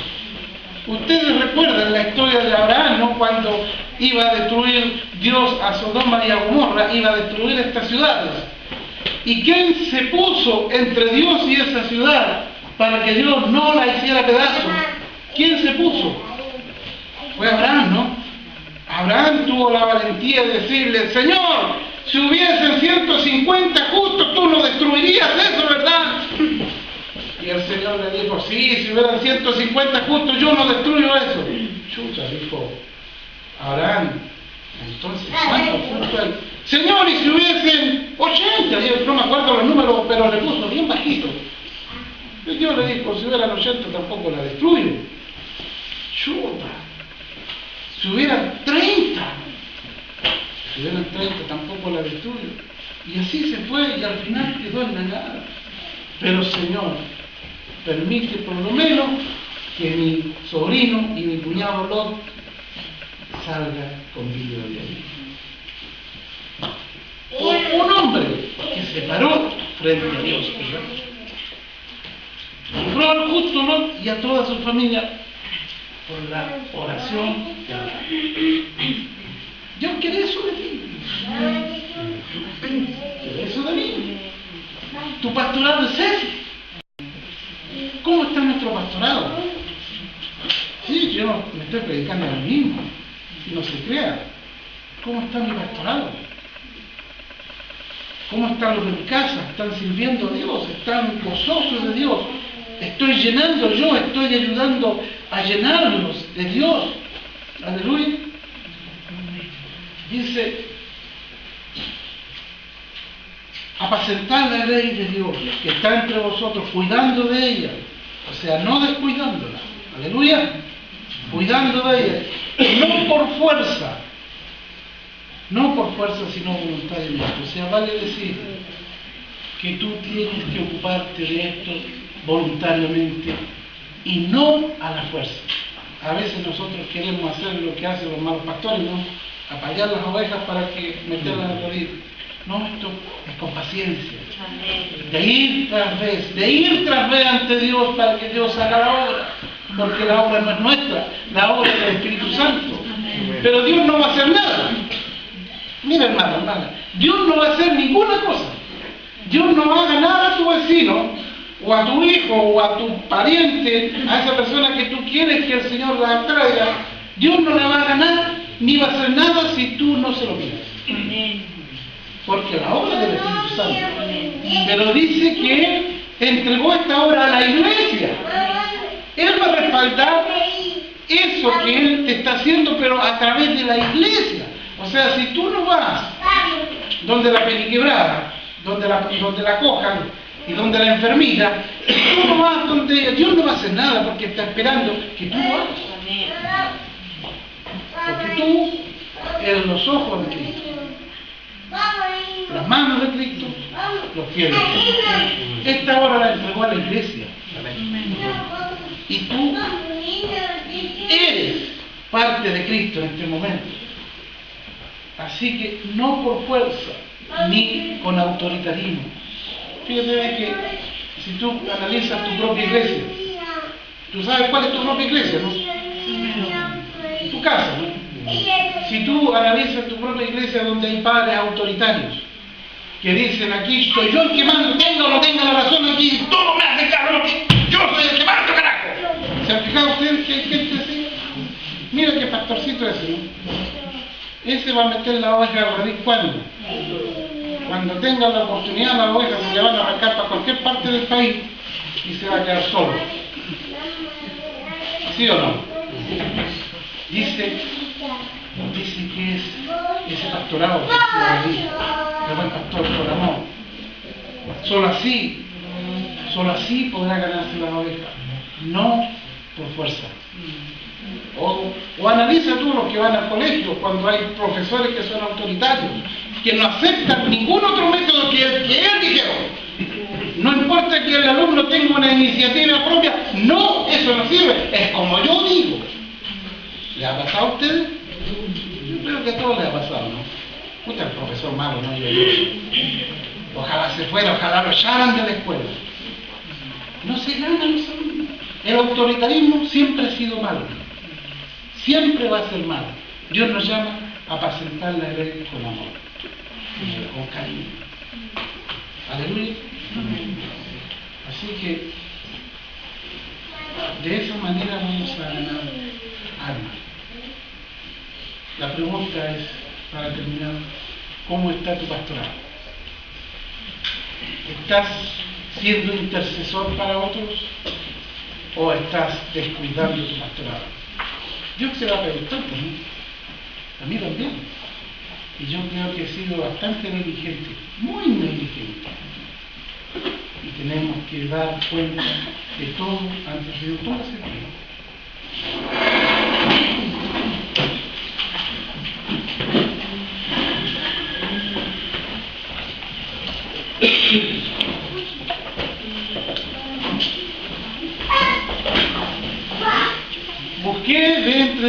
Ustedes recuerdan la historia de Abraham, ¿no? Cuando iba a destruir Dios a Sodoma y a Gomorra, iba a destruir estas ciudades. ¿Y quién se puso entre Dios y esa ciudad para que Dios no la hiciera pedazos? ¿Quién se puso? Fue Abraham, ¿no? Abraham tuvo la valentía de decirle, Señor, si hubiesen 150 justos, tú no destruirías eso, ¿verdad? Y el Señor le dijo, sí, si hubieran 150 justos, yo no destruyo eso. Chucha, dijo Abraham, entonces, ¿cuántos justos hay? Señor, y si hubiesen 80, yo no me acuerdo los números, pero le puso bien bajito. Y Dios le dijo, si hubieran 80 tampoco la destruyo. Chuta. Si hubieran 30 tampoco la destruyo. Y así se fue y al final quedó en la nada. Pero Señor, permite por lo menos que mi sobrino y mi cuñado Lot salga con vida de ahí. Un hombre que se paró frente a Dios, ¿verdad? Libró al justo Lot y a toda su familia por la oración de Abraham. Dios quiere eso de ti. Quiere eso de mí. Tu pastorado es ese. ¿Cómo está nuestro pastorado? Sí, yo no me estoy predicando a mí mismo. Y no se crea. ¿Cómo está mi pastorado? ¿Cómo están los de mi casa? ¿Están sirviendo a Dios? ¿Están gozosos de Dios? ¿Estoy llenando yo? ¿Estoy ayudando a llenarlos de Dios? Aleluya. Dice, apacentar la ley de Dios que está entre vosotros, cuidando de ella, o sea, no descuidándola. Aleluya. Cuidando de ella, no por fuerza, sino voluntariamente. O sea, vale decir que tú tienes que ocuparte de esto voluntariamente y no a la fuerza. A veces nosotros queremos hacer lo que hacen los malos pastores, ¿no? Apallar las ovejas para que meterlas a redil. No, esto es con paciencia. De ir tras vez ante Dios para que Dios haga la obra. Porque la obra no es nuestra, la obra es del Espíritu Santo. Pero Dios no va a hacer nada. Mira, hermana, Dios no va a hacer ninguna cosa. Dios no va a ganar a tu vecino, o a tu hijo, o a tu pariente, a esa persona que tú quieres que el Señor la traiga. Dios no la va a ganar, ni va a hacer nada si tú no se lo pides. Porque la obra es del Espíritu Santo. Pero dice que Él entregó esta obra a la iglesia. Él va a respaldar eso que Él te está haciendo, pero a través de la iglesia. O sea, si tú no vas donde la peliquebrada, donde la cojan y donde la enfermita, si tú no vas donde ella, Dios no va a hacer nada porque está esperando que tú lo hagas. Porque tú eres los ojos de Cristo, las manos de Cristo, los pies de Cristo. Esta obra la entregó a la iglesia. Y tú eres parte de Cristo en este momento. Así que no por fuerza ni con autoritarismo. Fíjate que si tú analizas tu propia iglesia, tú sabes cuál es tu propia iglesia, ¿no? Tu casa, ¿no? Si tú analizas tu propia iglesia donde hay padres autoritarios que dicen aquí soy yo el que mando, tenga o no tenga la razón aquí, todo me hace cabrón, yo soy el que mando, carajo. ¿Se han fijado ustedes que hay gente así? Mira qué pastorcito ese, ¿no? Ese va a meter la oveja al redil cuando tenga la oportunidad, la oveja se le van a arrancar para cualquier parte del país y se va a quedar solo. ¿Sí o no? Dice que es ese pastorado que es el buen pastor por amor. Solo así podrá ganarse la oveja, no por fuerza. O analiza tú los que van al colegio cuando hay profesores que son autoritarios, que no aceptan ningún otro método que él dijeron. No importa que el alumno tenga una iniciativa propia, no, eso no sirve, es como yo digo. ¿Le ha pasado a ustedes? Yo creo que a todos les ha pasado, ¿no? Puta, el profesor malo, ¿no? Ojalá se fuera, ojalá lo echaran de la escuela. No se ganan los alumnos. El autoritarismo siempre ha sido malo. Siempre va a ser malo. Dios nos llama a apacentar la red con amor, con cariño. Aleluya. Así que de esa manera vamos a ganar almas. La pregunta es, para terminar, ¿cómo está tu pastorado? ¿Estás siendo intercesor para otros o estás descuidando tu pastorado? Dios se va a preguntar por mí, a mí también. Y yo creo que he sido bastante negligente, muy negligente. Y tenemos que dar cuenta de todo antes de Dios. Póngase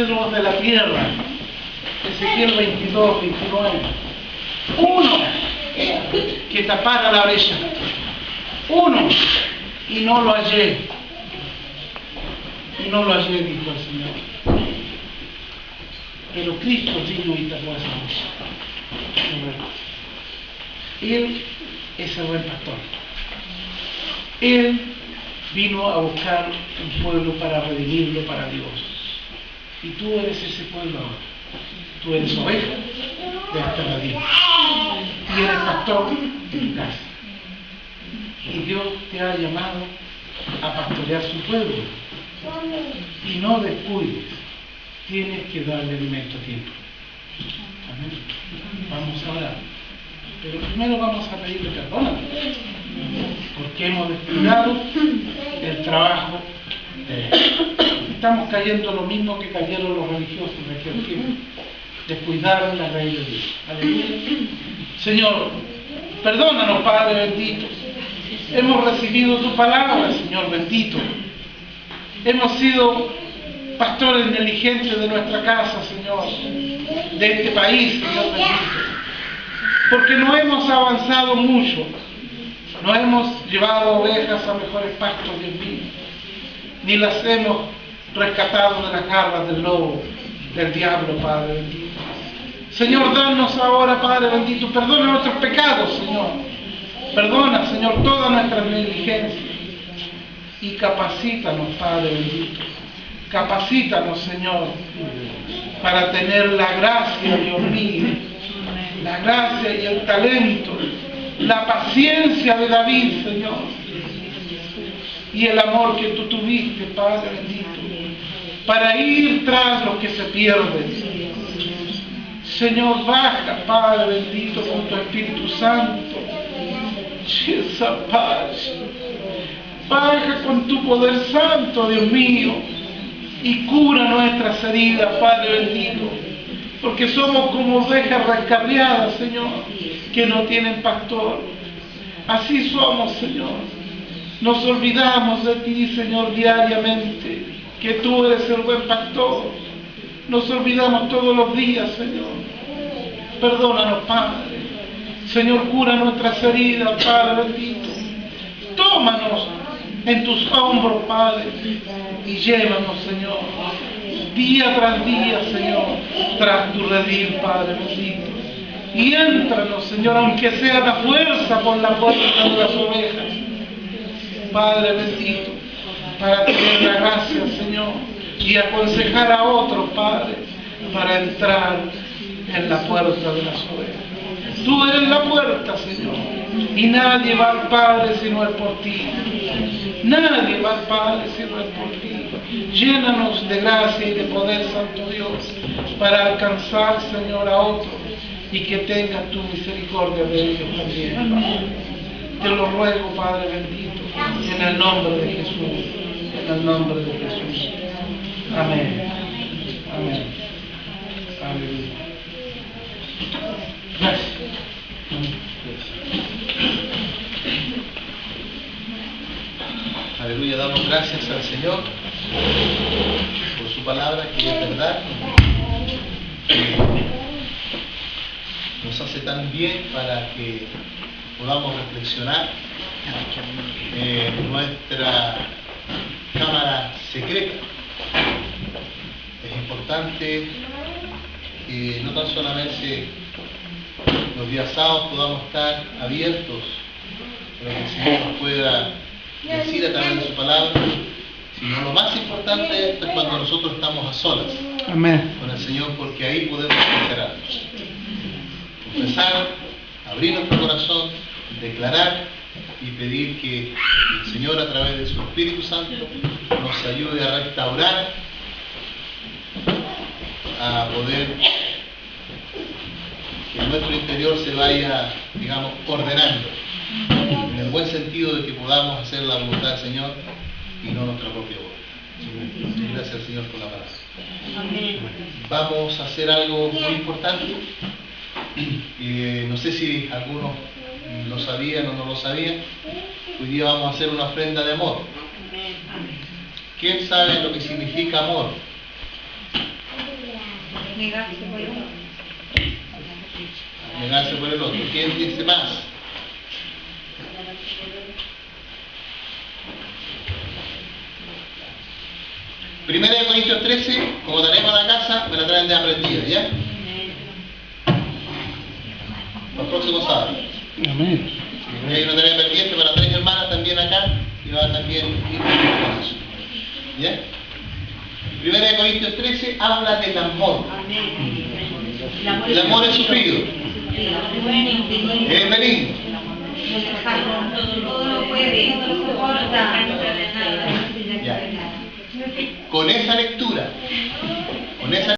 cedros de la tierra. Ezequiel 22, 29. Uno que tapara la brecha. Uno, y no lo hallé. Y no lo hallé, dijo el Señor. Pero Cristo vino y tapó esa brecha. Él es el buen pastor. Él vino a buscar un pueblo para redimirlo para Dios. Y tú eres ese pueblo ahora. Tú eres oveja de esta radio. Y eres pastor de tu casa. Y Dios te ha llamado a pastorear su pueblo. Y no descuides. Tienes que darle alimento a tiempo. Amén. Vamos a orar. Pero primero vamos a pedirle perdón a Dios, porque hemos descuidado el trabajo de Él. Estamos cayendo lo mismo que cayeron los religiosos de aquel tiempo. Descuidaron la ley de Dios. Aleluya. Señor, perdónanos, Padre bendito. Hemos recibido tu palabra, Señor bendito. Hemos sido pastores negligentes de nuestra casa, Señor, de este país, Señor bendito. Porque no hemos avanzado mucho, no hemos llevado ovejas a mejores pastos, Dios mío, ni las hemos rescatado de las garras del lobo, del diablo, Padre bendito. Señor, danos ahora, Padre bendito, perdona nuestros pecados, Señor. Perdona, Señor, todas nuestras negligencias. Y capacítanos, Padre bendito. Capacítanos, Señor, para tener la gracia, Dios mío, la gracia y el talento, la paciencia de David, Señor, y el amor que tú tuviste, Padre bendito, para ir tras los que se pierden. Señor, baja, Padre bendito, con tu Espíritu Santo. Baja con tu poder santo, Dios mío, y cura nuestras heridas, Padre bendito, porque somos como ovejas rescarriadas, Señor, que no tienen pastor. Así somos, Señor. Nos olvidamos de ti, Señor, diariamente, que tú eres el buen pastor. Nos olvidamos todos los días, Señor. Perdónanos, Padre. Señor, cura nuestras heridas, Padre bendito. Tómanos en tus hombros, Padre, y llévanos, Señor, día tras día, Señor, tras tu redil, Padre bendito. Y éntranos, Señor, aunque sea la fuerza por la puerta de las ovejas, Padre bendito, para tener la gracia, Señor, y aconsejar a otros, Padre, para entrar en la puerta de las ovejas. Tú eres la puerta, Señor, y nadie va al Padre si no es por ti. Nadie va al Padre si no es por ti. Llénanos de gracia y de poder, Santo Dios, para alcanzar, Señor, a otros y que tengas tu misericordia de ellos también. Te lo ruego, Padre bendito, en el nombre de Jesús. En el nombre de Jesús. Amén. Amén. Aleluya. Gracias. Aleluya, damos gracias al Señor por su palabra, que es verdad, que nos hace tan bien para que podamos reflexionar en nuestra cámara secreta. Es importante que no tan solamente los días sábados podamos estar abiertos para que el Señor nos pueda decir a través de su palabra, sino lo más importante es cuando nosotros estamos a solas. Amén. Con el Señor, porque ahí podemos sincerarnos, confesar, abrir nuestro corazón, declarar y pedir que el Señor, a través de su Espíritu Santo, nos ayude a restaurar, a poder que nuestro interior se vaya, digamos, ordenando, en el buen sentido de que podamos hacer la voluntad del Señor y no nuestra propia voluntad. Gracias al Señor por la palabra. Amén. Vamos a hacer algo muy importante. No sé si algunos lo sabían o no lo sabían. Hoy día vamos a hacer una ofrenda de amor. ¿Quién sabe lo que significa amor? Negarse por el otro. Negarse por el otro. ¿Quién dice más? Primera de Corintios 13, como tenemos a la casa, me la traen de aprendida, ¿ya? Los próximos sábados. Amén. Y hay una tarea pendiente para 3 hermanas también acá, y van también ir con eso. ¿Ya? Primera de Corintios 13 habla del amor. El amor es sufrido. Es benigno. Todo lo puede, todo lo soporta. Ya. Con esa lectura, con esa